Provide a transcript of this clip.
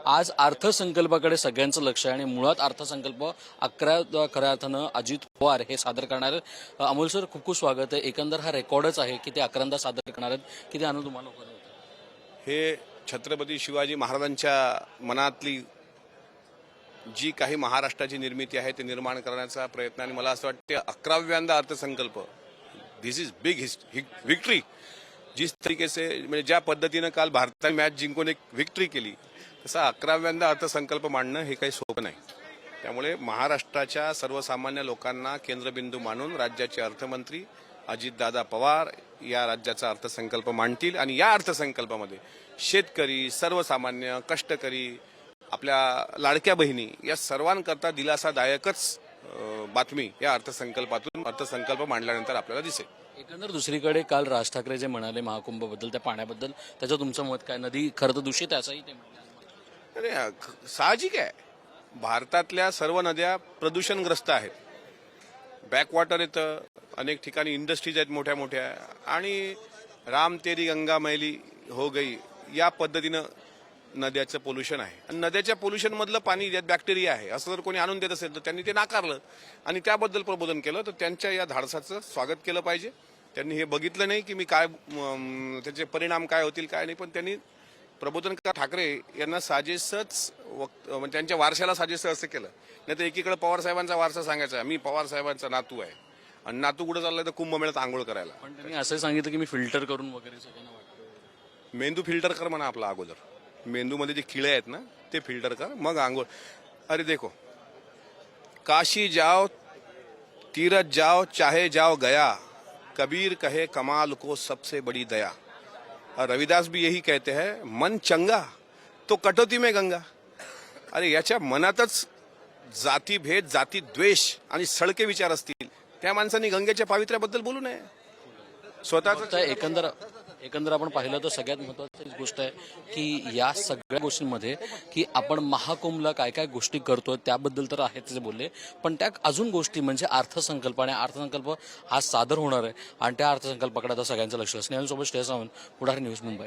आज अर्थसंकल्पाकडे सगळ्यांचं लक्ष आहे आणि मुळात अर्थसंकल्प 11 खऱ्या अर्थानं अजित पवार हे सादर करणार आहेत। अमोल सर, खूप खूप स्वागत आहे। एकंदर हा रेकॉर्डच आहे की ते 11दा सादर करणार आहेत। किती आनंद तुम्हाला होतो? हे छत्रपती शिवाजी महाराजांच्या मनातली जी काही महाराष्ट्राची निर्मिती आहे ते निर्माण करण्याचा प्रयत्न, आणि मला असं वाटतं 11व्यांदा अर्थसंकल्प, दिस इज बिग विक्ट्री। जिस तरीके से म्हणजे ज्या पद्धतीनं काल भारताने मॅच जिंकून एक विक्ट्री केली, तसा 11व्यांदा अर्थसंकल्प मांडणं हे काही सोपं नाही। त्यामुळे महाराष्ट्राच्या सर्वसामान्य लोकांना केंद्रबिंदू मानून राज्याचे अर्थमंत्री अजितदादा पवार या राज्याचा अर्थसंकल्प मांडतील आणि या अर्थसंकल्पामध्ये शेतकरी, सर्वसामान्य, कष्टकरी, आपल्या लाडक्या बहिणी या सर्वांकरता दिलासादायकच बातमी या अर्थसंकल्प मांडल्यानंतर आपल्याला दिसेल। एकंदर दुसरीकडे काल राज ठाकरे जे म्हणाले महाकुंभबद्दल, त्या पाण्याबद्दल, त्याचं तुमचं मत काय? नदी खरं तर दूषित आहे असंही ते म्हणाले। अरे साहजिक आहे, भारतातल्या सर्व नद्या प्रदूषणग्रस्त आहेत। बॅकवॉटर येतं, अनेक ठिकाणी इंडस्ट्रीज आहेत मोठ्या मोठ्या, आणि राम तेरी गंगा मैली हो गई या पद्धतीनं नद्याचं पोल्युशन आहे। आणि नद्याच्या पोल्युशन मधलं पाणी ज्यात बॅक्टेरिया आहे असं जर कोणी आणून देत असेल तर त्यांनी ते नाकारलं आणि त्याबद्दल प्रबोधन केलं, तर त्यांच्या या धाडसाचं स्वागत केलं पाहिजे। त्यांनी हे बघितलं नाही की मी काय त्याचे परिणाम काय होतील काय नाही, पण त्यांनी प्रबोधन ठाकरे यांना साजेसच त्यांच्या वारशाला साजेसं असं केलं। नाही तर एकीकडे पवार साहेबांचा वारसा सांगायचा, मी पवार साहेबांचा नातू आहे, आणि नातू कुठे चाललाय तर कुंभमेळ्यात आंघोळ करायला। पण त्यांनी असं सांगितलं की मी फिल्टर करून वगैरे सगळ्यांना वाटतं। मेंदू फिल्टर कर म्हणा आपला अगोदर, मेंदूमध्ये जे किडे आहेत ना ते फिल्टर कर, मग आंघोळ। अरे देखो, काशी जाओ तीरथ जाओ चाहे जाओ गया, कबीर कहे कमाल को सबसे बड़ी दया। और रविदास भी यही कहते हैं, मन चंगा तो कटौती में गंगा। अरे याच्या मनातच जातीभेद, जाती द्वेष आणि सळके विचार असतील, त्या माणसांनी गंगेच्या पावित्र्याबद्दल बोलू नये। स्वतःच एकंदर आपण पाहिलं तर सगळ्यात महत्त्वाची गोष्ट आहे की या सगळ्या गोष्टींमध्ये की आपण महाकुंभला काय काय गोष्टी करतोय त्याबद्दल तर आहेच जे बोलले, पण त्या अजून गोष्टी म्हणजे अर्थसंकल्प, आणि अर्थसंकल्प हा सादर होणार आहे आणि त्या अर्थसंकल्पाकडे आता सगळ्यांचं लक्ष असणार। स्नेहल सोबत स्टेशन, पुढारी न्यूज, मुंबई।